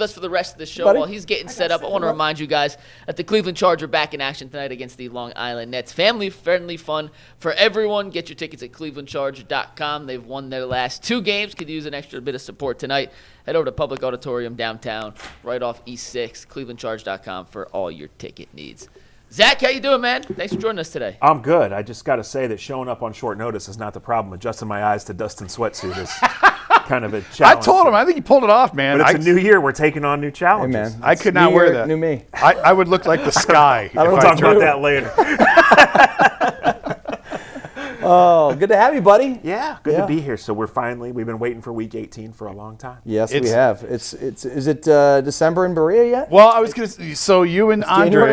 us for the rest of the show. Buddy? While he's getting set up, I want to remind you guys that the Cleveland Chargers are back in action tonight against the Long Island Nets. Family-friendly fun for everyone. Get your tickets at clevelandcharger.com. They've won their last 2 games. Could use an extra bit of support tonight. Head over to Public Auditorium downtown, right off East 6, clevelandcharge.com for all your ticket needs. Zach, how you doing, man? Thanks for joining us today. I'm good. I just got to say that showing up on short notice is not the problem. Adjusting my eyes to dust and sweatsuit is kind of a challenge. I told him. I think he pulled it off, man. But it's a new year. We're taking on new challenges. Hey, man. I could not wear that. New me. I would look like the sky. We'll talk about that later. Oh, good to have you, buddy. Yeah, good to be here. So we've been waiting for week 18 for a long time. Yes, we have. Is it December in Berea yet? Well, I was going to. So you and January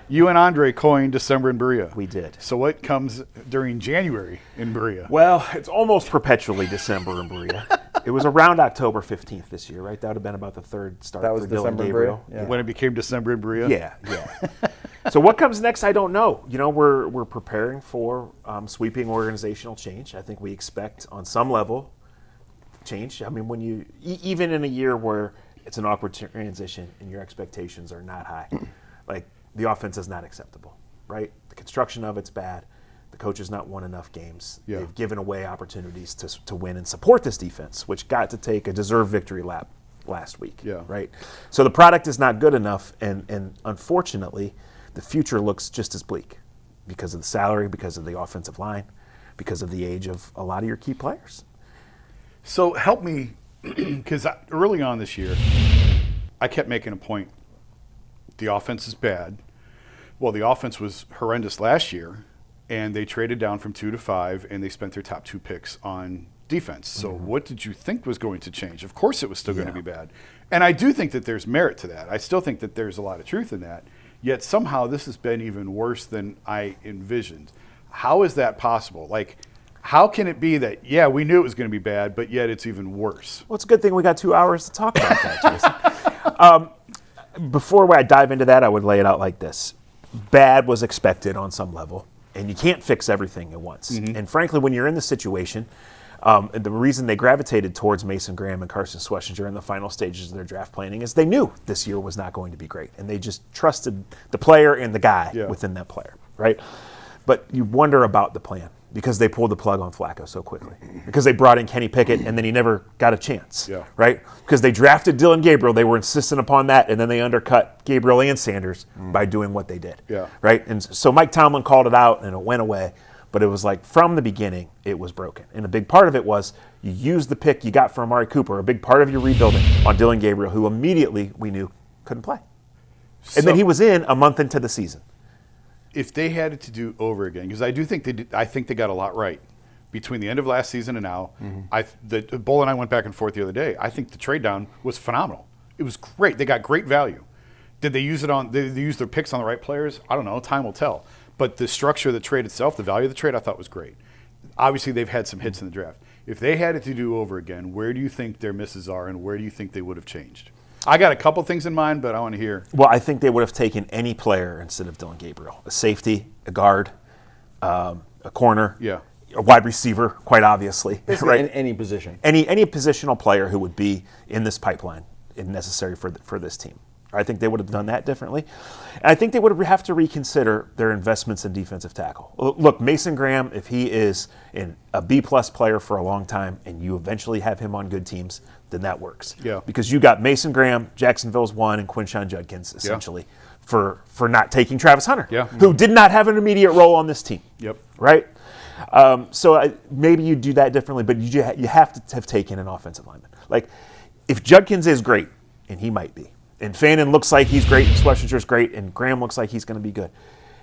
in Andre, Berea? coined December in Berea. We did. So what comes during January in Berea? Well, it's almost perpetually December in Berea. It was around October 15th this year, right? That would have been about the third start That was for December Dylan in Berea? Gabriel. Yeah. When it became December in Berea? Yeah. So what comes next, I don't know. You know, we're preparing for sweeping organizational change. I think we expect on some level change. I mean, when you even in a year where it's an awkward transition and your expectations are not high, like the offense is not acceptable, right? The construction of it's bad. The coach has not won enough games. Yeah. They've given away opportunities to win and support this defense, which got to take a deserved victory lap last week, right? So the product is not good enough, and unfortunately, the future looks just as bleak because of the salary, because of the offensive line, because of the age of a lot of your key players. So help me, because early on this year, I kept making a point. The offense is bad. Well, the offense was horrendous last year, and they traded down from 2 to 5, and they spent their top 2 picks on defense. So what did you think was going to change? Of course it was still going to be bad. And I do think that there's merit to that. I still think that there's a lot of truth in that. Yet somehow this has been even worse than I envisioned. How is that possible? Like, how can it be that, we knew it was going to be bad, but yet it's even worse? Well, it's a good thing we got 2 hours to talk about that, Jason. Before I dive into that, I would lay it out like this. Bad was expected on some level, and you can't fix everything at once. And frankly, when you're in this situation, the reason they gravitated towards Mason Graham and Carson Schlesinger in the final stages of their draft planning is they knew this year was not going to be great, and they just trusted the player and the guy within that player, right? But you wonder about the plan because they pulled the plug on Flacco so quickly, because they brought in Kenny Pickett and then he never got a chance, right? Because they drafted Dylan Gabriel, they were insistent upon that, and then they undercut Gabriel and Sanders by doing what they did, right? And so Mike Tomlin called it out and it went away. But it was like from the beginning, it was broken. And a big part of it was you used the pick you got for Amari Cooper, a big part of your rebuilding, on Dylan Gabriel, who immediately we knew couldn't play. And then he was in a month into the season. If they had it to do over again, because I do think they did, I think they got a lot right between the end of last season and now. Bull and I went back and forth the other day. I think the trade down was phenomenal. It was great. They got great value. Did they use it on? They use their picks on the right players? I don't know. Time will tell. But the structure of the trade itself, the value of the trade, I thought was great. Obviously, they've had some hits in the draft. If they had it to do over again, where do you think their misses are, and where do you think they would have changed? I got a couple things in mind, but I want to hear. Well, I think they would have taken any player instead of Dylan Gabriel. A safety, a guard, a corner, a wide receiver, quite obviously. Right? In any position. Any positional player who would be in this pipeline and necessary for this team. I think they would have done that differently. And I think they would have to reconsider their investments in defensive tackle. Look, Mason Graham, if he is a B-plus player for a long time and you eventually have him on good teams, then that works. Because you got Mason Graham, Jacksonville's one, and Quinshon Judkins, essentially, for not taking Travis Hunter, who did not have an immediate role on this team. Right? So maybe you do that differently, but you have to have taken an offensive lineman. Like, if Judkins is great, and he might be, and Fannin looks like he's great, and Schlesinger's great, and Graham looks like he's going to be good.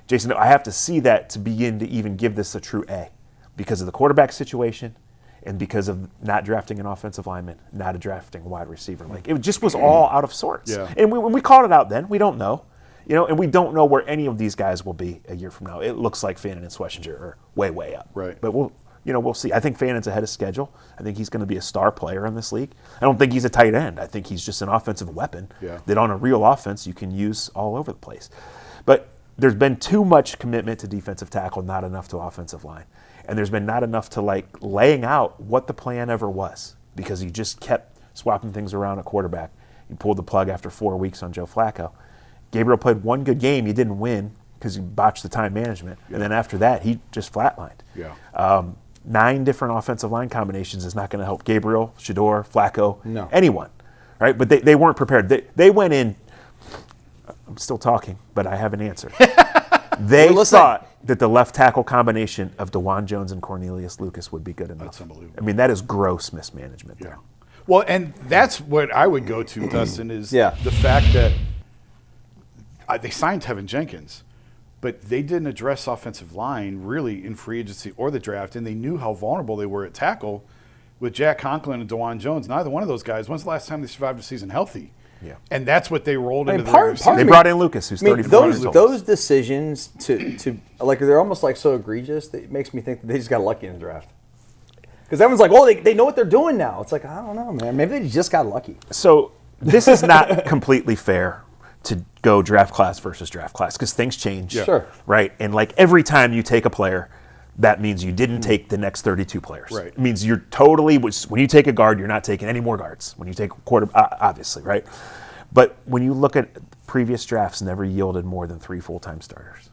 Jason, I have to see that to begin to even give this a true A because of the quarterback situation and because of not drafting an offensive lineman, not drafting a wide receiver. Like, it just was all out of sorts. And when we called it out then, we don't know. And we don't know where any of these guys will be a year from now. It looks like Fannin and Schlesinger are way, way up. But we'll see. I think Fannin's ahead of schedule. I think he's going to be a star player in this league. I don't think he's a tight end. I think he's just an offensive weapon that on a real offense you can use all over the place. But there's been too much commitment to defensive tackle, not enough to offensive line. And there's been not enough to laying out what the plan ever was because you just kept swapping things around at quarterback. You pulled the plug after 4 weeks on Joe Flacco. Gabriel played one good game. He didn't win because he botched the time management. Yeah. And then after that, he just flatlined. Yeah. 9 different offensive line combinations is not going to help Gabriel, Shedeur, Flacco, No. anyone. Right? But they weren't prepared. They went in. I'm still talking, but I have an answer. They thought that the left tackle combination of DeJuan Jones and Cornelius Lucas would be good enough. That's unbelievable. I mean, that is gross mismanagement there. Well, and that's what I would go to, Dustin, is Yeah. the fact that they signed Tevin Jenkins, but they didn't address offensive line really in free agency or the draft, and they knew how vulnerable they were at tackle with Jack Conklin and DeJuan Jones. Neither one of those guys, when's the last time they survived a season healthy? Yeah. And that's what they rolled into the part regular of season. They me- brought in Lucas, who's 34 years old. those decisions to like they're almost like so egregious that it makes me think that they just got lucky in the draft. Because everyone's like, well, they know what they're doing now. It's like, I don't know, man. Maybe they just got lucky. So this is not completely fair to go draft class versus draft class because things change. Yeah. Sure. Right? And like every time you take a player, that means you didn't take the next 32 players. Right. It means you're totally, when you take a guard, you're not taking any more guards. When you take a quarter, obviously, right? But when you look at previous drafts, never yielded more than 3 full-time startors.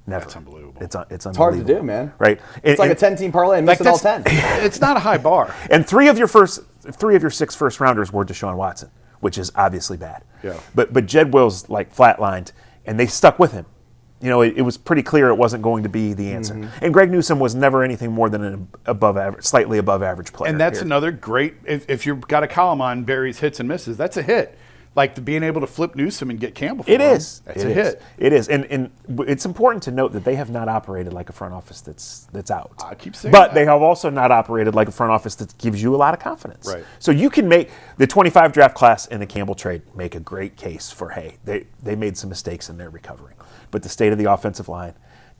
Never. That's unbelievable. It's It's hard to unbelievable. do, man. Right? It's like a 10-team parlay and missing all 10. It's not a high bar. And 3 of your 6 first rounders were Deshaun Watson, which is obviously bad. Yeah. But Jed Wills like flatlined, and they stuck with him. You know, it was pretty clear it wasn't going to be the answer. Mm-hmm. And Greg Newsome was never anything more than an above average, slightly above average player. And that's here. another great, if you've got a column on Barry's hits and misses, that's a hit. Like being able to flip Newsome and get Campbell for It him, is. That's It a is. hit. It is. And it's important to note that they have not operated like a front office that's out. I keep saying But that. they have also not operated like a front office that gives you a lot of confidence. Right. So you can make the 25 draft class and the Campbell trade make a great case for, hey, they made some mistakes and they're recovering. But the state of the offensive line,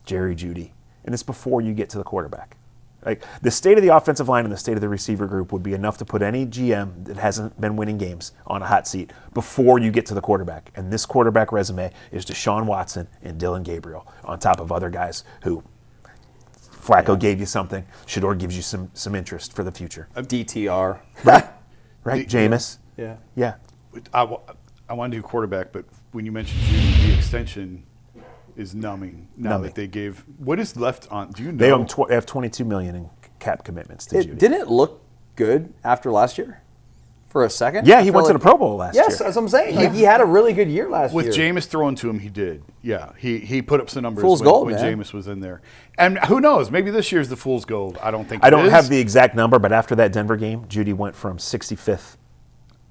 Jerry Jeudy, and it's before you get to the quarterback. Like the state of the offensive line and the state of the receiver group would be enough to put any GM that hasn't been winning games on a hot seat before you get to the quarterback. And this quarterback resume is Deshaun Watson and Dylan Gabriel on top of other guys who Flacco gave you something. Shedeur gives you some interest for the future. DTR. Right, Jameis? Yeah. Yeah. I want to do quarterback, but when you mentioned Judy, the extension is numbing now Numbing. that they gave. What is left on? Do you know? They have $22 million in cap commitments to Jeudy. Didn't it look good after last year? For a second? Yeah, I he feel went to like- the Pro Bowl last year. Yes, that's what I'm saying. Like, he had a really good year last With year. Jameis throwing to him, he did. Yeah, he put up some numbers Fool's when, gold, when man. Jameis was in there. And who knows? Maybe this year's the fool's gold. I don't think. I don't have the exact number, but after that Denver game, Jeudy went from 65th,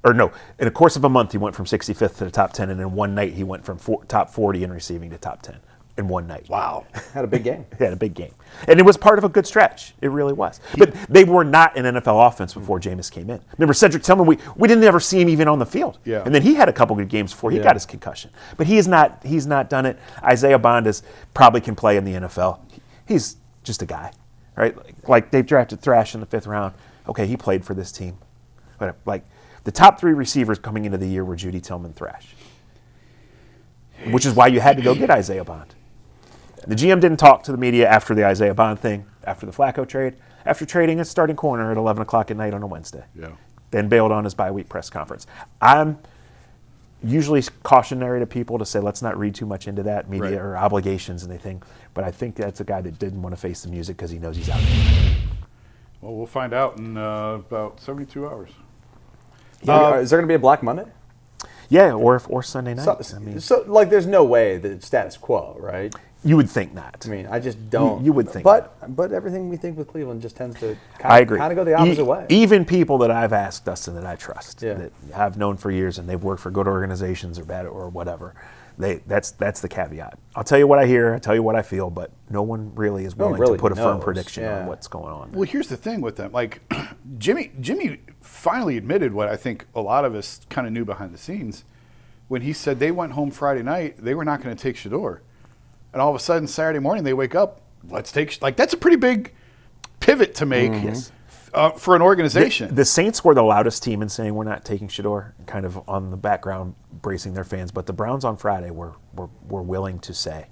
or no, in the course of a month, he went from 65th to the top 10, and in one night, he went from top 40 in receiving to top 10 in one night. Wow. Had a big game. He had a big game. And it was part of a good stretch. It really was. But they were not an NFL offense before Jameis came in. Remember, Cedric Tillman, we didn't ever see him even on the field. Yeah. And then he had a couple good games before he Yeah. got his concussion. But he's not done it. Isaiah Bond probably can play in the NFL. He's just a guy, right? Like they drafted Thrash in the 5th round. Okay, he played for this team. But like the top 3 receivers coming into the year were Judy, Tillman, Thrash. Which is why you had to go get Isaiah Bond. The GM didn't talk to the media after the Isaiah Bond thing, after the Flacco trade, after trading a starting corner at 11 o'clock at night on a Wednesday. Yeah. Then bailed on his bye-week press conference. I'm usually cautionary to people to say, let's not read too much into that, media Right. or obligations and anything. But I think that's a guy that didn't want to face the music because he knows he's out. Well, we'll find out in about 72 hours. Is there going to be a Black Monday? Yeah, or Sunday night. So, like, there's no way that it's status quo, right? You would think not. I mean, I just don't. You would think But everything we think with Cleveland just tends to I agree. kind of go the opposite way. Even people that I've asked, Dustin, that I trust, Yeah. that I've known for years, and they've worked for good organizations or bad or whatever. That's the caveat. I'll tell you what I hear, I tell you what I feel, but no one really is willing really to put a firm knows, prediction yeah. on what's going on. Well, here's the thing with them. Like, Jimmy finally admitted what I think a lot of us kind of knew behind the scenes when he said they went home Friday night, they were not going to take Shedeur. And all of a sudden, Saturday morning, they wake up, let's take, like, that's a pretty big pivot to make for an organization. The Saints were the loudest team in saying we're not taking Shedeur, kind of on the background bracing their fans. But the Browns on Friday were willing to say,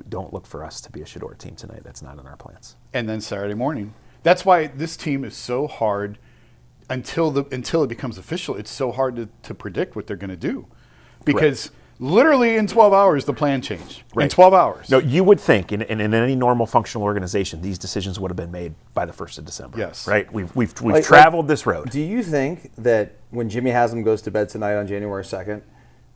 don't look for us to be a Shedeur team tonight. That's not in our plans. And then Saturday morning. That's why this team is so hard. until it becomes official, it's so hard to predict what they're going to do, because literally in 12 hours the plan changed. Right. In 12 hours. No, you would think in any normal functional organization, these decisions would have been made by the 1st of December. Yes. Right. We've traveled this road. Do you think that when Jimmy Haslam goes to bed tonight on January 2nd,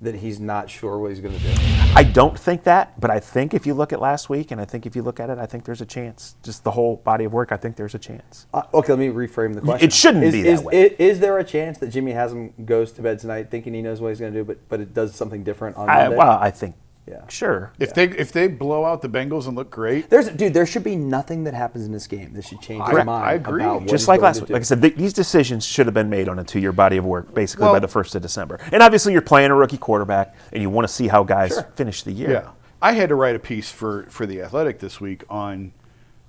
that he's not sure what he's going to do? I don't think that, but I think if you look at last week, and I think if you look at it, I think there's a chance. Just the whole body of work, I think there's a chance. Okay, let me reframe the question. It shouldn't be that way. Is there a chance that Jimmy Haslam goes to bed tonight thinking he knows what he's going to do, but it does something different on Monday? Well, I think, Yeah. sure. If they blow out the Bengals and look great, There should be nothing that happens in this game that should change his I mind. agree. About what Just he's like going last to week. do. Like I said, these decisions should have been made on a 2-year body of work, basically Well- by the 1st of December. And obviously you're playing a rookie quarterback, and you want to see how guys finish the year. yeah. I had to write a piece for The Athletic this week on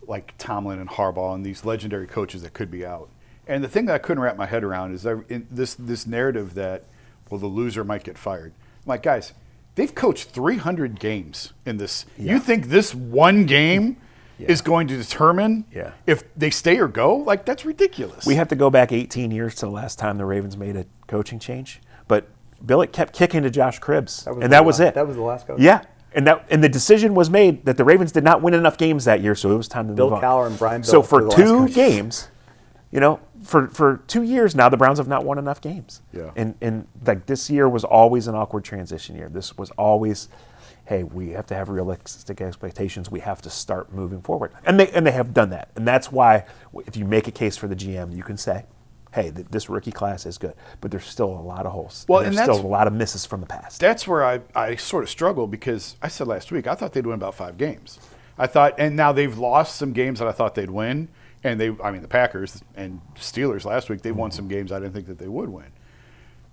like Tomlin and Harbaugh and these legendary coaches that could be out. And the thing that I couldn't wrap my head around is this narrative that, well, the loser might get fired. I'm like, guys, they've coached 300 games in this. You think this one game is going to determine if they stay or go? Like, that's ridiculous. We have to go back 18 years to the last time the Ravens made a coaching change. But Billick kept kicking to Josh Cribbs, and that was it. That was the last coach. Yeah. And the decision was made that the Ravens did not win enough games that year, so it was time to Bill move on. Cowher and Brian So Billick for were the last 2 coaches. games, for 2 years now, the Browns have not won enough games. Yeah. And like this year was always an awkward transition year. This was always, hey, we have to have realistic expectations. We have to start moving forward, and they have done that. And that's why if you make a case for the GM, you can say, hey, this rookie class is good, but there's still a lot of holes. Well, and and there's that's- still a lot of misses from the past. That's where I sort of struggle, because I said last week I thought they'd win about 5 games. I thought, and now they've lost some games that I thought they'd win. And the Packers and Steelers last week, they won some games I didn't think that they would win.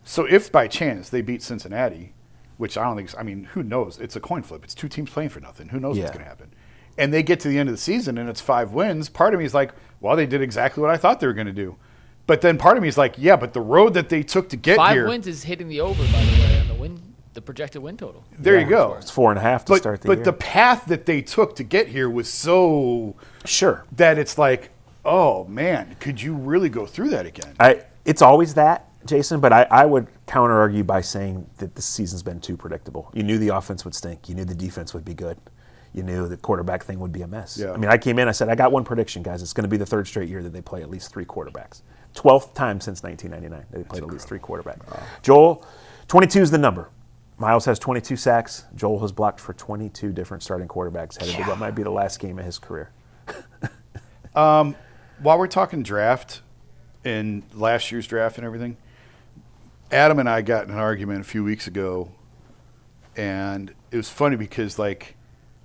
So if by chance they beat Cincinnati, which I don't think, who knows? It's a coin flip. It's 2 teams playing for nothing. Who knows what's going to happen? And they get to the end of the season and it's 5 wins. Part of me is like, well, they did exactly what I thought they were going to do. But then part of me is like, yeah, but the road that they took to get 5 here. wins is hitting the over, by the way, on the projected win total. There you go. It's 4.5 to start the year. But the path that they took to get here was so Sure. that it's like, oh man, could you really go through that again? It's always that, Jason, but I would counter-argue by saying that this season's been too predictable. You knew the offense would stink. You knew the defense would be good. You knew the quarterback thing would be a mess. Yeah. I came in, I said, I got one prediction, guys. It's going to be the 3rd straight year that they play at least 3 quarterbacks. 12th time since 1999 they played at least 3 quarterbacks. Wow. Joel, 22 is the number. Myles has 22 sacks. Joel has blocked for 22 different starting quarterbacks headed to what might be the last game of his career. While we're talking draft and last year's draft and everything, Adam and I got in an argument a few weeks ago, and it was funny because we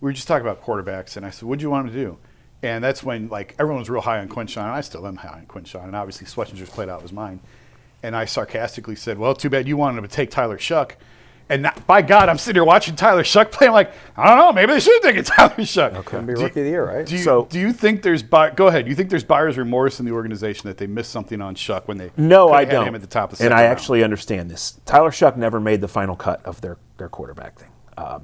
were just talking about quarterbacks, and I said, "What do you want him to do?" And that's when everyone was real high on Quinshawn, and I still am high on Quinshawn, and obviously Schwetzinger's played out was mine. And I sarcastically said, "Well, too bad you wanted him to take Tyler Shuck." And by God, I'm sitting here watching Tyler Shuck play. I'm like, I don't know, maybe they should take Tyler Shuck. Going to be rookie of the year, right? Do you think there's go ahead? Do you think there's buyer's remorse in the organization that they missed something on Shuck when they No, could I have had don't. him at the top of the and second I round? actually understand this. Tyler Shuck never made the final cut of their quarterback thing.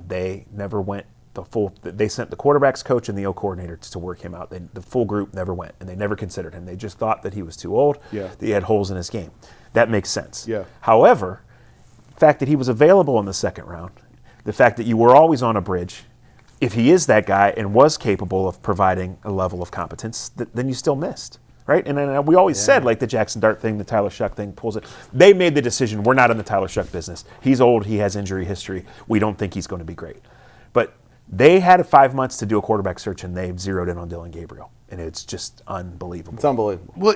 They never went the full. They sent the quarterback's coach and the O coordinator to work him out. The full group never went, and they never considered him. They just thought that he was too old. Yeah. That he had holes in his game. That makes sense. Yeah. However, the fact that he was available in the 2nd round, the fact that you were always on a bridge, if he is that guy and was capable of providing a level of competence, then you still missed, right? And then we always said, the Jackson Dart thing, the Tyler Shuck thing pulls it. They made the decision, we're not in the Tyler Shuck business. He's old, he has injury history. We don't think he's going to be great. But they had 5 months to do a quarterback search, and they zeroed in on Dylan Gabriel. And it's just unbelievable. It's unbelievable. Well,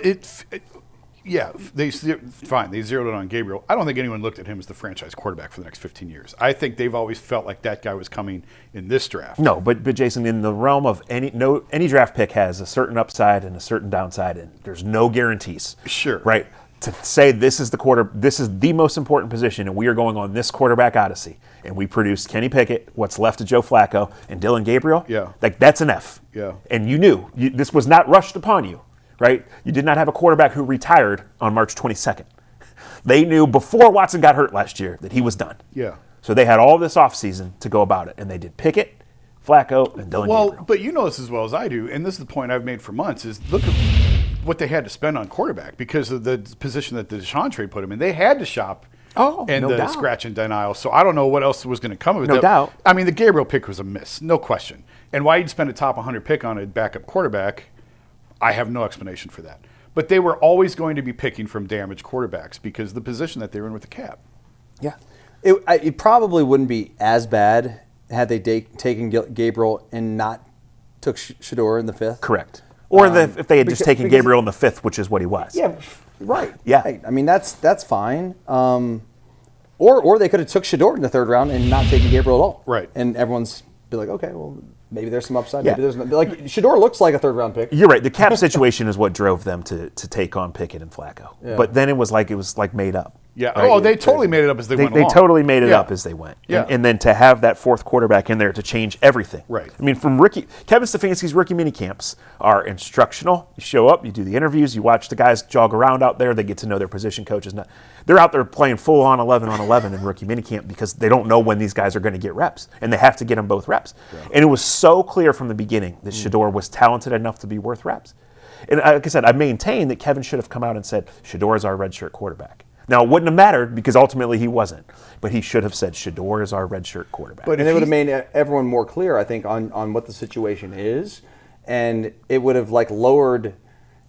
they zeroed it on Gabriel. I don't think anyone looked at him as the franchise quarterback for the next 15 years. I think they've always felt like that guy was coming in this draft. No, but Jason, in the realm of any draft pick has a certain upside and a certain downside, and there's no guarantees. Sure. Right? To say this is the most important position, and we are going on this quarterback odyssey, and we produced Kenny Pickett, what's left of Joe Flacco, and Dylan Gabriel. Yeah. That's an F. Yeah. And you knew this was not rushed upon you. Right? You did not have a quarterback who retired on March 22nd. They knew before Watson got hurt last year that he was done. Yeah. So they had all this offseason to go about it, and they did Pickett, Flacco, and Dylan Gabriel. But you know this as well as I do, and this is the point I've made for months, is look what they had to spend on quarterback because of the position that the Deshaun trade put him in. They had to shop and no the doubt. scratch and denial. So I don't know what else was going to come of it. No doubt. I mean, the Gabriel pick was a miss, no question. And why you'd spend a top 100 pick on a backup quarterback, I have no explanation for that. But they were always going to be picking from damaged quarterbacks because of the position that they were in with the cap. Yeah. It probably wouldn't be as bad had they taken Gabriel and not took Shedeur in the 5th. Correct. Or if they had just taken because Gabriel in the 5th, which is what he was. Yeah, right. Yeah. Right. I mean, that's fine. Or they could have took Shedeur in the 3rd round and not taken Gabriel at all. Right. And everyone's be like, okay, well, maybe there's some upside. Yeah. Maybe there's like Shedeur looks like a 3rd round pick. You're right. The cap situation is what drove them to take on Pickett and Flacco. Yeah. But then it was like made up. Yeah. Right? Oh, they totally made it up as they went They along. totally made it Yeah. up as they went. Yeah. And then to have that 4th quarterback in there to change everything. Right. I mean, from Kevin Stefanski's rookie mini camps are instructional. You show up, you do the interviews, you watch the guys jog around out there. They get to know their position coaches. They're out there playing full on 11 on 11 in rookie mini camp because they don't know when these guys are going to get reps, and they have to get them both reps. Yeah. And it was so clear from the beginning that Shedeur was talented enough to be worth reps. And like I said, I maintain that Kevin should have come out and said, Shedeur is our redshirt quarterback. Now, it wouldn't have mattered because ultimately he wasn't. But he should have said, Shedeur is our redshirt quarterback. And it would have made everyone more clear, I think, on what the situation is. And it would have lowered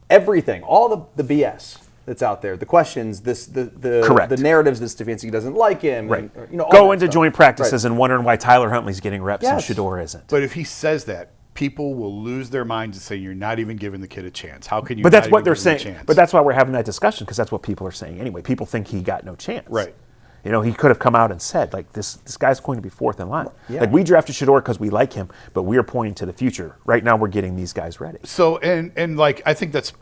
everything, all the BS that's out there, the questions, the narratives that Stefanski doesn't like him. Right. And, all Go that into stuff. joint practices and wondering why Tyler Huntley's getting reps Yes. and Shedeur isn't. But if he says that, people will lose their minds and say you're not even giving the kid a chance. How can you? But that's not what even they're give him a saying. chance? But that's why we're having that discussion because that's what people are saying anyway. People think he got no chance. Right. You know, he could have come out and said, this guy's going to be 4th in line. Yeah. Like, we drafted Shedeur because we like him, but we are pointing to the future. Right now, we're getting these guys ready. So, and I think that's,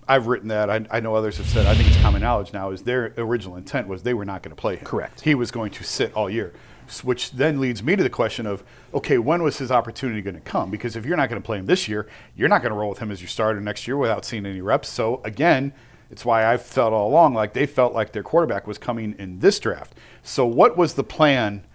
I've written that. I know others have said, I think it's common knowledge now, is their original intent was they were not going to play him. Correct. He was going to sit all year, which then leads me to the question of, okay, when was his opportunity going to come? Because if you're not going to play him this year, you're not going to roll with him as your starter next year without seeing any reps. So, again, it's why I've felt all along like they felt like their quarterback was coming in this draft. So what was the plan,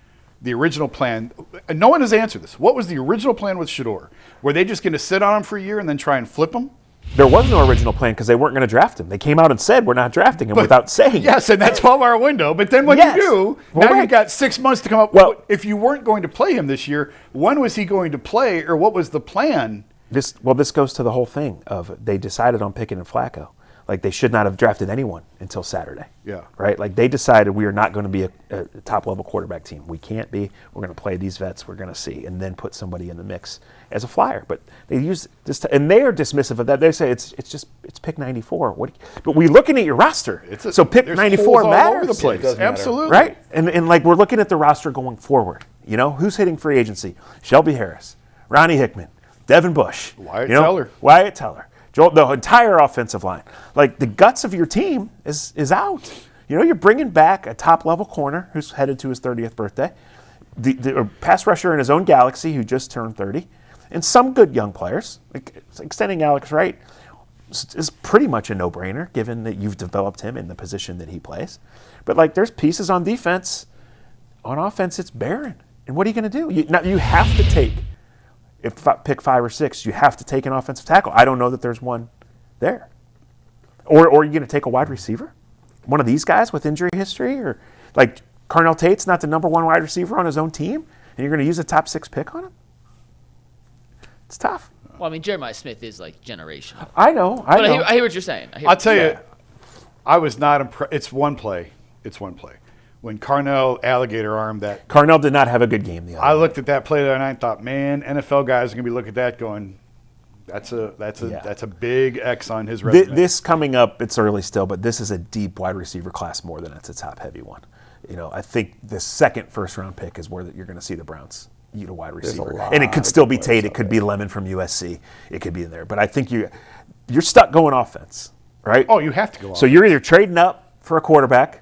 the original plan? No one has answered this. What was the original plan with Shedeur? Were they just going to sit on him for a year and then try and flip him? There was no original plan because they weren't going to draft him. They came out and said, we're not drafting him without saying it. Yes, and that 12-hour window. But then when Yes. you do, Well, now right. you've got 6 months to come up. Well, if you weren't going to play him this year, when was he going to play, or what was the plan? This goes to the whole thing of they decided on Pickett and Flacco. Like, they should not have drafted anyone until Saturday. Yeah. Right? Like, they decided we are not going to be a top-level quarterback team. We can't be. We're going to play these vets. We're going to see. And then put somebody in the mix as a flyer. But they use this, and they are dismissive of that. They say it's pick 94. But we're looking at your roster. So pick there's 94 holes all matters. over the place. It does matter. Absolutely. Right? And like, we're looking at the roster going forward. You know, who's hitting free agency? Shelby Harris, Ronnie Hickman, Devin Bush. Wyatt Teller. Wyatt Teller. The entire offensive line. Like, the guts of your team is out. You know, you're bringing back a top-level corner who's headed to his 30th birthday, the pass rusher in his own galaxy who just turned 30, and some good young players. Like, extending Alex Wright is pretty much a no-brainer, given that you've developed him in the position that he plays. But, like, there's pieces on defense. On offense, it's barren. And what are you going to do? You have to take... pick 5 or 6, you have to take an offensive tackle. I don't know that there's one there. Or are you going to take a wide receiver? One of these guys with injury history? Or like Carnell Tate's not the number 1 wide receiver on his own team, and you're going to use a top 6 pick on him? It's tough. Well, I mean, Jeremiah Smith is like generational. I know. But I hear what you're saying. I'll tell you, I was not impressed. It's one play. When Carnell alligator armed that, Carnell did not have a good game the other I night. looked at that play the other night and thought, man, NFL guys are gonna be looking at that going, that's a big X on his resume. This coming up, it's early still, but this is a deep wide receiver class more than it's a top heavy one. You know, I think the second first-round pick is where you're going to see the Browns eat a wide receiver, and it could still be Tate, it could be Lemon from USC, it could be in there. But I think you're stuck going offense, right? Oh, you have to go. So you're either trading up for a quarterback,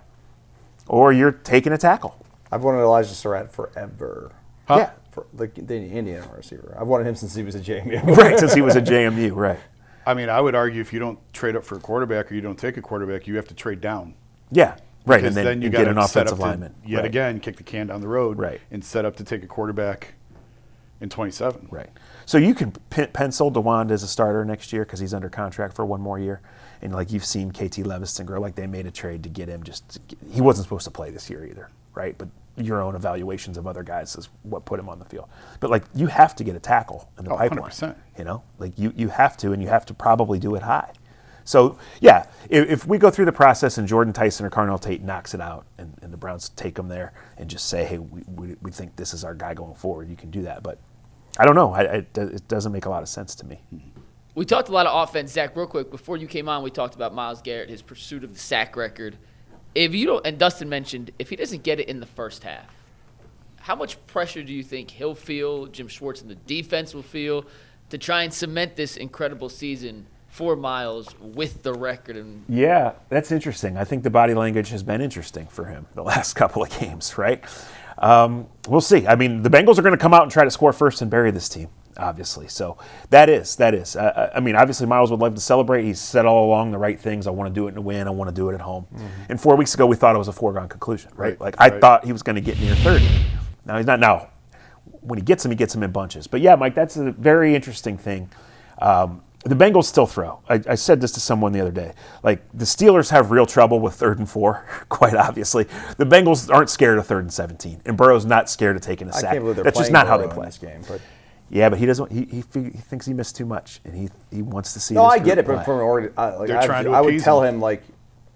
or you're taking a tackle. I've wanted Elijah Surratt forever. Huh? Yeah. For the Indiana receiver. I've wanted him since he was a JMU. Right, since he was a JMU, right. I mean, I would argue if you don't trade up for a quarterback or you don't take a quarterback, you have to trade down. Yeah, right, Because and then you gotta get an set offensive up lineman. to, yet Right. again, kick the can down the road Right. and set up to take a quarterback in 27. Right. So you can pencil DeWand as a starter next year because he's under contract for one more year. And like you've seen KT Leviston grow, like they made a trade to get him. He wasn't supposed to play this year either, right? But your own evaluations of other guys is what put him on the field. But like you have to get a tackle in the pipeline. 100%. You know, like you have to, and you have to probably do it high. So yeah, if we go through the process and Jordan Tyson or Carnell Tate knocks it out, and the Browns take him there and just say, hey, we think this is our guy going forward, you can do that. But I don't know. It doesn't make a lot of sense to me. We talked a lot of offense. Zach, real quick, before you came on, we talked about Myles Garrett, his pursuit of the sack record. If you don't, and Dustin mentioned, if he doesn't get it in the first half, how much pressure do you think he'll feel, Jim Schwartz and the defense will feel, to try and cement this incredible season for Myles with the record? Yeah, that's interesting. I think the body language has been interesting for him the last couple of games, right? We'll see. I mean, the Bengals are going to come out and try to score first and bury this team, obviously. So that is. I mean, obviously, Myles would love to celebrate. He's said all along the right things. I want to do it in a win. I want to do it at home. Mm-hmm. And 4 weeks ago, we thought it was a foregone conclusion, right? I thought he was going to get near 30. Now he's not. Now, when he gets him in bunches. But yeah, Mike, that's a very interesting thing. The Bengals still throw. I said this to someone the other day. Like, the Steelers have real trouble with 3rd and 4, quite obviously. The Bengals aren't scared of 3rd and 17, and Burrow's not scared of taking a sack. I can't believe they're That's just playing not how Burrow they play in this game. But yeah, but he doesn't. He thinks he missed too much, and he wants to see. no, this I get it, group but play. from I would tell him like,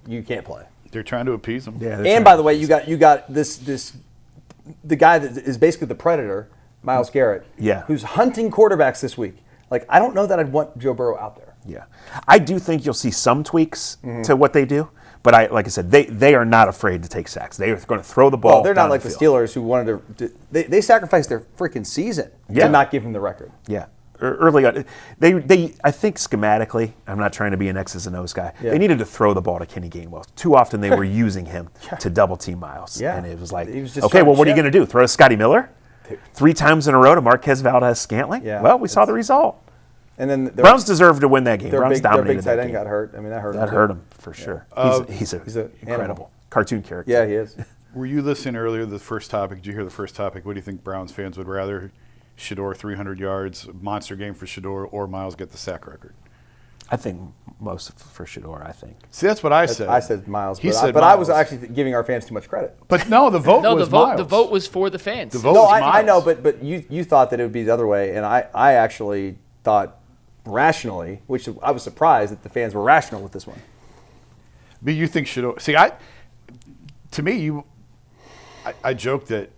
you can't play. They're trying to appease him. Yeah, And by the way, you got this the guy that is basically the predator, Myles Garrett. Yeah. Who's hunting quarterbacks this week. Like, I don't know that I'd want Joe Burrow out there. Yeah, I do think you'll see some tweaks to what they do, but like I said, they are not afraid to take sacks. They are going to throw the ball. Well, they're not down like the Steelers who wanted to. They sacrificed their freaking season to not give him the record. Yeah, early on, they I think schematically, I'm not trying to be an X's and O's guy. Yeah. They needed to throw the ball to Kenny Gainwell. Too often they were using him to double team Myles. Yeah. And it was like, He was just okay, trying well, to what are you chip. going to do? Throw to Scotty Miller 3 times in a row to Marquez Valdez-Scantling? Yeah. Well, we saw the result. And then Browns deserved to win that game. Browns their dominated big tight that end game. got hurt. I mean, that hurt him. That too. hurt him for sure. He's an incredible animal. cartoon character. Yeah, he is. Were you listening earlier to the first topic? Did you hear the first topic? What do you think Browns fans would rather? Shedeur 300 yards, monster game for Shedeur, or Myles get the sack record? I think most for Shedeur, I think. See, that's what I said. I said Myles, He but, said but I was Myles. actually giving our fans too much credit. But no, the vote was Myles. the vote was for the fans. The vote No, was I Myles. know, but you thought that it would be the other way, and I actually thought rationally, which I was surprised that the fans were rational with this one. But you think Shedeur? See, to me, I joked that.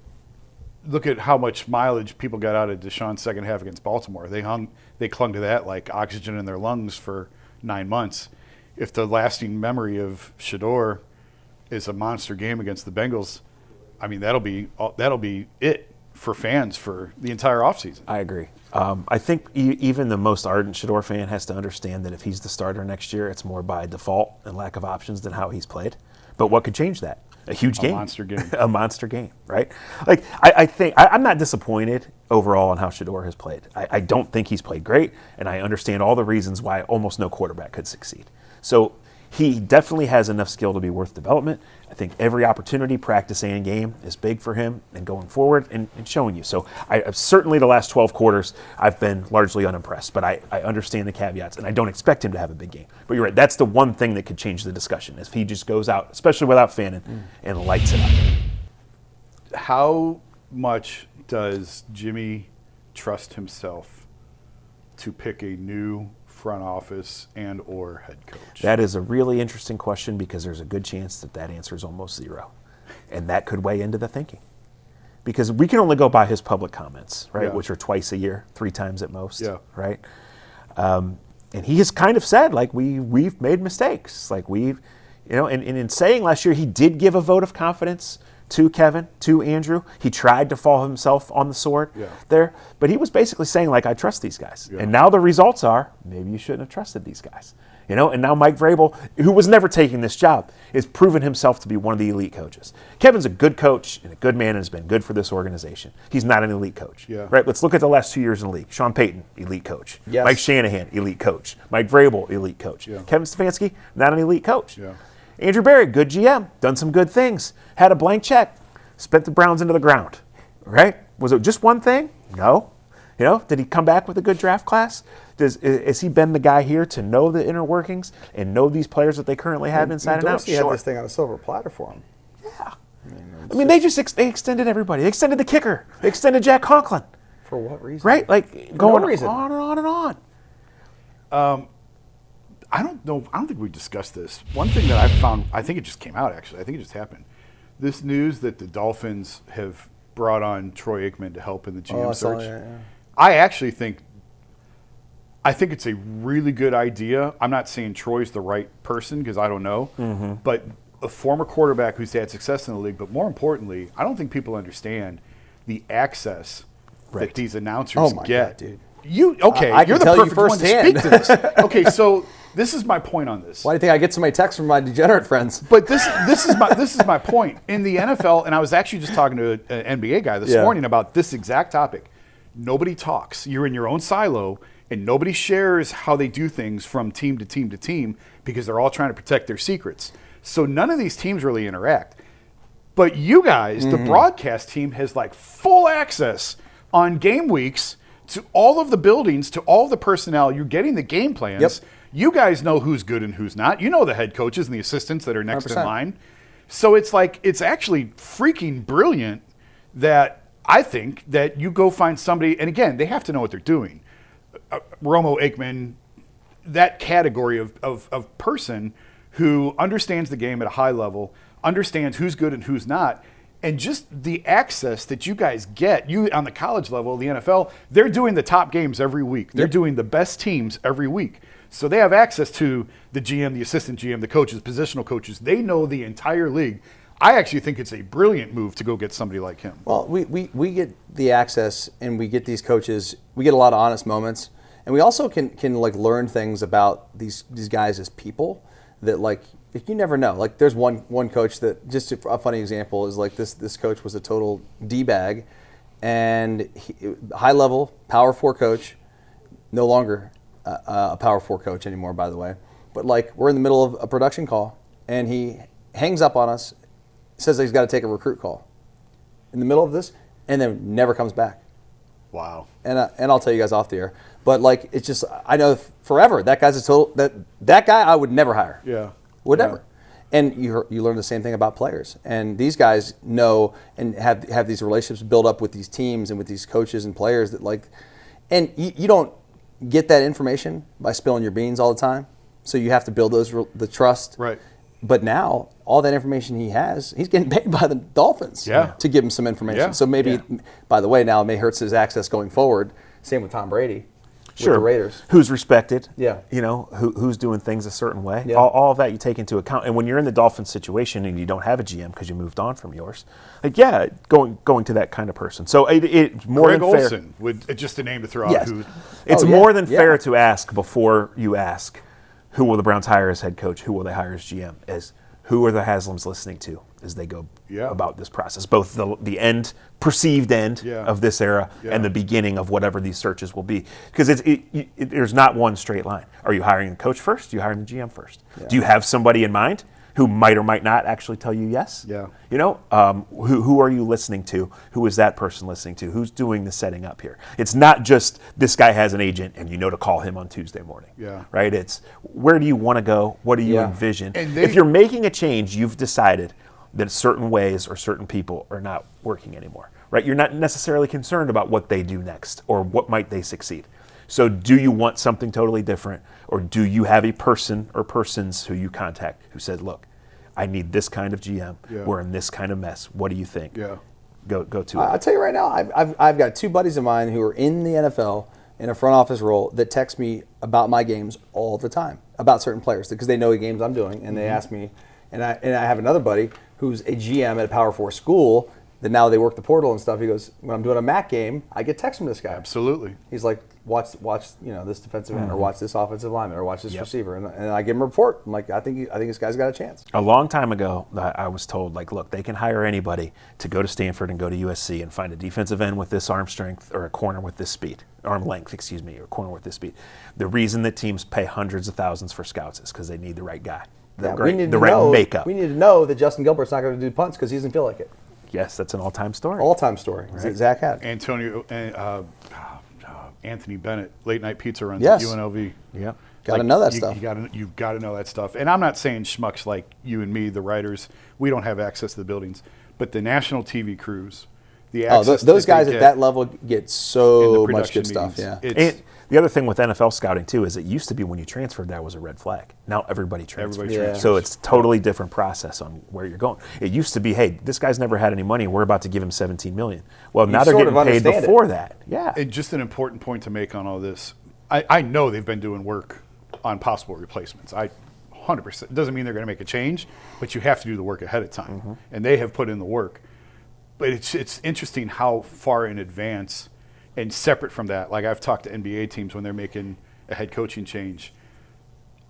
Look at how much mileage people got out of Deshaun's second half against Baltimore. They clung to that like oxygen in their lungs for 9 months. If the lasting memory of Shedeur is a monster game against the Bengals, I mean that'll be it for fans for the entire offseason. I agree. I think even the most ardent Shedeur fan has to understand that if he's the starter next year, it's more by default and lack of options than how he's played. But what could change that? A huge game. A monster game. A monster game, right? Like, I think I'm not disappointed overall in how Shedeur has played. I don't think he's played great, and I understand all the reasons why almost no quarterback could succeed. So he definitely has enough skill to be worth development. I think every opportunity, practice and game, is big for him and going forward and showing you. So certainly the last 12 quarters, I've been largely unimpressed, but I understand the caveats, and I don't expect him to have a big game. But you're right, that's the one thing that could change the discussion, if he just goes out, especially without Fannin, and lights it up. How much does Jimmy trust himself to pick a new front office and or head coach? That is a really interesting question because there's a good chance that answer is almost zero. And that could weigh into the thinking. Because we can only go by his public comments, right, Yeah. which are twice a year, 3 times at most, Yeah. right? And he has kind of said, like, we've made mistakes. Like, and in saying last year, he did give a vote of confidence to Kevin, to Andrew. He tried to fall himself on the sword there. But he was basically saying, like, I trust these guys. Yeah. And now the results are, maybe you shouldn't have trusted these guys. And now Mike Vrabel, who was never taking this job, is proven himself to be one of the elite coaches. Kevin's a good coach and a good man and has been good for this organization. He's not an elite coach. Yeah. Right? Let's look at the last 2 years in the league. Sean Payton, elite coach. Yes. Mike Shanahan, elite coach. Mike Vrabel, elite coach. Yeah. Kevin Stefanski, not an elite coach. Yeah. Andrew Berry, good GM, done some good things, had a blank check, spent the Browns into the ground. Right? Was it just one thing? No. Did he come back with a good draft class? Has he been the guy here to know the inner workings and know these players that they currently have inside and out? Dorsey had this thing on a silver platter for him. Yeah. They extended everybody. They extended the kicker. They extended Jack Conklin. For what reason? Right? For Going no reason. on and on and on. I don't know. I don't think we discussed this. One thing that I found, I think it just came out, actually. I think it just happened. This news that the Dolphins have brought on Troy Aikman to help in the GM search. Yeah. I actually think it's a really good idea. I'm not saying Troy's the right person because I don't know, but a former quarterback who's had success in the league. But more importantly, I don't think people understand the access that these announcers get. God, dude. You're the perfect one to speak to this. Okay, so this is my point on this. Why do you think I get so many texts from my degenerate friends? But this is my point. In the NFL, and I was actually just talking to an NBA guy this morning about this exact topic. Nobody talks. You're in your own silo, and nobody shares how they do things from team to team to team because they're all trying to protect their secrets. So none of these teams really interact. But you guys, the broadcast team, has full access on game weeks to all of the buildings, to all of the personnel. You're getting the game plans. Yep. You guys know who's good and who's not. You know the head coaches and the assistants that are next 100%. in line. So it's actually freaking brilliant that I think that you go find somebody, and again, they have to know what they're doing. Romo, Aikman, that category of person who understands the game at a high level, understands who's good and who's not, and just the access that you guys get, you on the college level, the NFL, they're doing the top games every week. They're doing the best teams every week. So they have access to the GM, the assistant GM, the coaches, positional coaches. They know the entire league. I actually think it's a brilliant move to go get somebody like him. Well, we get the access, and we get these coaches. We get a lot of honest moments, and we also can learn things about these guys as people that you never know. There's one coach that, just a funny example is this coach was a total D-bag, and high level Power 4 coach, no longer a Power 4 coach anymore, by the way. But we're in the middle of a production call, and he hangs up on us, says that he's got to take a recruit call in the middle of this, and then never comes back. Wow. And I'll tell you guys off the air. But it's just, I know forever that guy's a total, that guy I would never hire. Yeah. Would never. And you learn the same thing about players. And these guys know and have these relationships built up with these teams and with these coaches and players that and you don't get that information by spilling your beans all the time. So you have to build the trust. Right. But now, all that information he has, he's getting paid by the Dolphins to give him some information. Yeah. So maybe, by the way, now it may hurt his access going forward. Same with Tom Brady. Sure. With the Raiders. Who's respected. Yeah. Who's doing things a certain way. Yeah. All of that you take into account. And when you're in the Dolphins situation and you don't have a GM because you moved on from yours, going to that kind of person. So it's more Greg than fair. Olsen, just a name to throw out. Yes. It's Oh, more than fair to ask before you ask, who will the Browns hire as head coach? Who will they hire as GM? Who are the Haslams listening to as they go about this process? Both the perceived end of this era and the beginning of whatever these searches will be. Because there's not one straight line. Are you hiring the coach first? Do you hire the GM first? Yeah. Do you have somebody in mind who might or might not actually tell you yes? Yeah. Who are you listening to? Who is that person listening to? Who's doing the setting up here? It's not just this guy has an agent and to call him on Tuesday morning. Yeah. Right? It's where do you want to go? What do you envision? And if you're making a change, you've decided that certain ways or certain people are not working anymore. Right? You're not necessarily concerned about what they do next or what might they succeed. So do you want something totally different, or do you have a person or persons who you contact who said, look, I need this kind of GM. Yeah. We're in this kind of mess. What do you think? Yeah. Go to it. I'll tell you right now, I've got two buddies of mine who are in the NFL in a front office role that text me about my games all the time, about certain players, because they know the games I'm doing, and they ask me. And I have another buddy who's a GM at a Power 4 school that now they work the portal and stuff. He goes, when I'm doing a MAC game, I get texts from this guy. Absolutely. He's like, watch this defensive end, or watch this offensive lineman, or watch this receiver, and I give him a report. I'm like, I think this guy's got a chance. A long time ago, I was told, look, they can hire anybody to go to Stanford and go to USC and find a defensive end with this arm strength or a corner with this speed, arm length, or a corner with this speed. The reason that teams pay hundreds of thousands for scouts is because they need the right guy, the right makeup. We need to know that Justin Gilbert's not going to do punts because he doesn't feel like it. Yes, that's an all-time story. All-time story. Right. Zach had. Antonio, Anthony Bennett, late night pizza runs Yes. at UNLV. Yeah. Got to know that stuff. You've got to know that stuff. And I'm not saying schmucks like you and me, the writers, we don't have access to the buildings, but the national TV crews, the access those guys get at that level get in so the much good production stuff. meetings, Yeah. And the other thing with NFL scouting, too, is it used to be when you transferred, that was a red flag. Now everybody transfers. Everybody transfers. So it's totally different process on where you're going. It used to be, hey, this guy's never had any money. We're about to give him $17 million. Well, now they're sort getting of paid understand before it. that. Yeah. And just an important point to make on all this. I know they've been doing work on possible replacements. 100%. It doesn't mean they're going to make a change, but you have to do the work ahead of time. Mm-hmm. And they have put in the work. But it's interesting how far in advance and separate from that, like I've talked to NBA teams when they're making a head coaching change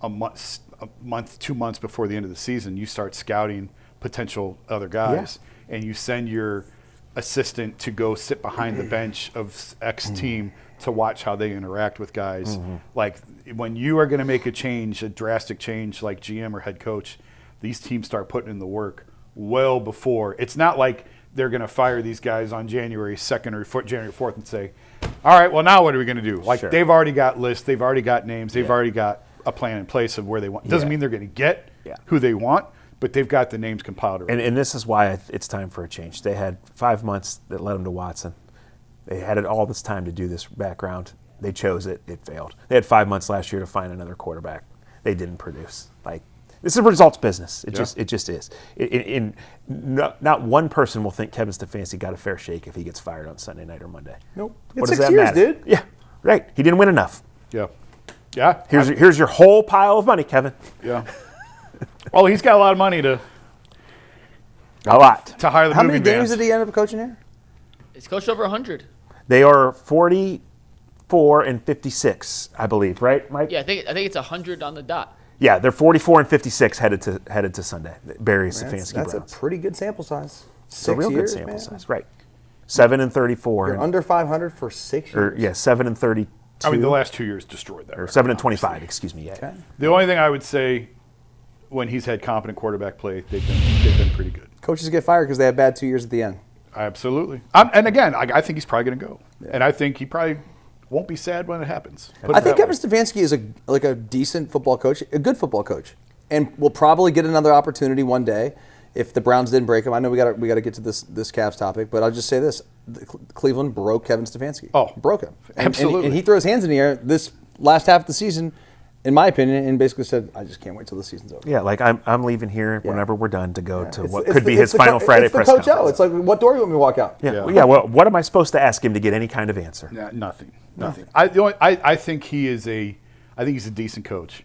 a month, 2 months before the end of the season, you start scouting potential other guys, and you send your assistant to go sit behind the bench of X team to watch how they interact with guys. Like when you are going to make a change, a drastic change like GM or head coach, these teams start putting in the work well before. It's not like they're going to fire these guys on January 2nd or January 4th and say, all right, well, now what are we going to do? Like they've already got lists, they've already got names, they've already got a plan in place of where they want. It doesn't mean they're going to get who they want, but they've got the names compiled already. And this is why it's time for a change. They had 5 months that led them to Watson. They had it all this time to do this background. They chose it. It failed. They had 5 months last year to find another quarterback. They didn't produce. Like, this is a results business. It just is. Not one person will think Kevin Stefanski got a fair shake if he gets fired on Sunday night or Monday. Nope. What It's does 6 that years, matter? dude. Yeah, right. He didn't win enough. Yeah. Here's your whole pile of money, Kevin. Yeah. Oh, he's got a lot of money to lot. hire the How movie many games bands. did he end up coaching here? He's coached over 100. They are 44 and 56, I believe, right, Mike? Yeah, I think it's 100 on the dot. Yeah, they're 44 and 56 headed to Sunday. Barry Stefanski That's a Browns. pretty good sample size. It's a real years, good sample man. size, right? 7 and 34. You're under 500 for 6 years. 7 and 32. I mean, the last 2 years destroyed that. or record, 7 and obviously. 25. Excuse me. Yeah. Okay. The only thing I would say, when he's had competent quarterback play, they've been pretty good. Coaches get fired because they have bad 2 years at the end. Absolutely. And again, I think he's probably going to go, and I think he probably won't be sad when it happens. Put I it think that Kevin way. Stefanski is a decent football coach, a good football coach, and will probably get another opportunity one day if the Browns didn't break him. I know we got to get to this Cavs topic, but I'll just say this: Cleveland broke Kevin Stefanski. Oh, broke him. absolutely. And he threw his hands in the air this last half of the season, in my opinion, and basically said, "I just can't wait till the season's over." Yeah, like I'm leaving here whenever we're done to go to what It's could be the- his it's the final co- Friday it's the press Coach conference. O. It's like, what door do you want me to walk out? Yeah. Well, what am I supposed to ask him to get any kind of answer? Nah, nothing. I think he's a decent coach.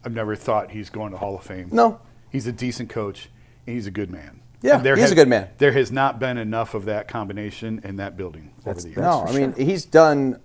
I've never thought he's going to Hall of Fame. No. He's a decent coach, and he's a good man. Yeah, And he's a good man. There has not been enough of that combination in that building over the years. No, I mean he's done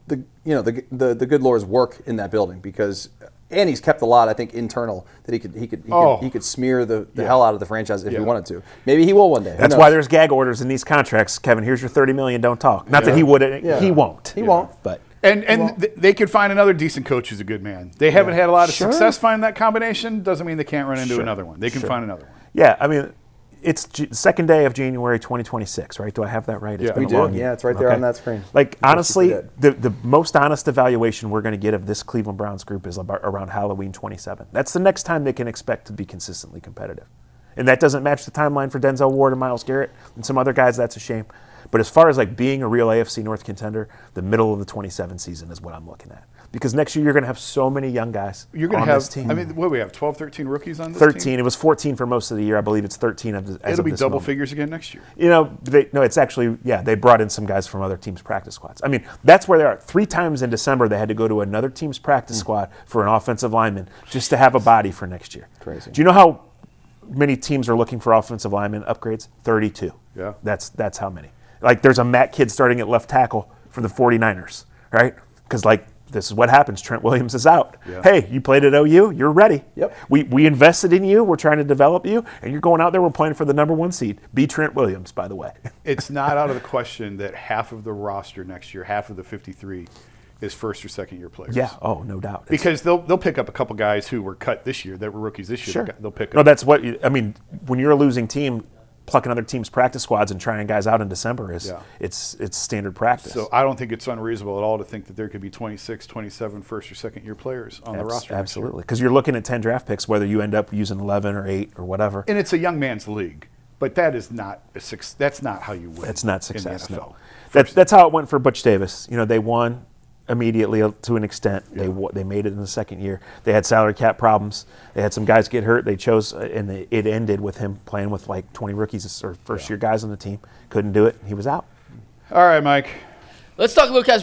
the good Lord's work in that building because, and he's kept a lot, I think, internal that he could smear the hell out of the franchise if he wanted to. Maybe he will one day. Who That's knows? why there's gag orders in these contracts. Kevin, here's your $30 million. Don't talk. Not that he would. He won't. He won't. But And they could find another decent coach who's a good man. They haven't had a lot of success finding that combination. Doesn't mean they can't run into another one. They can find another one. yeah, I mean, it's second day of January 2026, right? Do I have that right? It's Yeah. been We a do. long year. Yeah, it's right there on that screen. Like, honestly, did. the most honest evaluation we're going to get of this Cleveland Browns group is around Halloween 27. That's the next time they can expect to be consistently competitive. And that doesn't match the timeline for Denzel Ward and Myles Garrett and some other guys. That's a shame. But as far as like being a real AFC North contender, the middle of the 27 season is what I'm looking at. Because next year you're going to have so many young guys You're going on to have, this team. I mean, what do we have, 12, 13 rookies on this 13. team? It was 14 for most of the year. I believe it's 13 as It'll of be this double moment. figures again next year. You know, it's actually, they brought in some guys from other teams' practice squads. I mean, that's where they are. 3 times in December, they had to go to another team's practice squad for an offensive lineman just to have a body for next year. Crazy. Do you know how many teams are looking for offensive lineman upgrades? 32. Yeah. That's how many. Like, there's a Matt kid starting at left tackle for the 49ers, right? Because, this is what happens. Trent Williams is out. Yeah. Hey, you played at OU. You're ready. Yep. We invested in you. We're trying to develop you. And you're going out there. We're playing for the number 1 seed. Be Trent Williams, by the way. It's not out of the question that half of the roster next year, half of the 53, is first or second year players. Yeah. Oh, no doubt. Because they'll pick up a couple guys who were cut this year, that were rookies this year. Sure. They'll pick No, up. that's what I mean. When you're a losing team, plucking other teams' practice squads and trying guys out in December is it's standard practice. So I don't think it's unreasonable at all to think that there could be 26, 27 first or second year players on the roster. Absolutely, because you're looking at 10 draft picks, whether you end up using 11 or 8 or whatever. And it's a young man's league, but that is not that's not how you win. That's not success. In the NFL. No, that's how it went for Butch Davis. They won immediately to an extent. They made it in the second year. They had salary cap problems. They had some guys get hurt. They chose, and it ended with him playing with like 20 rookies or first year guys on the team. Couldn't do it. He was out. All right, Mike. Let's talk Lucas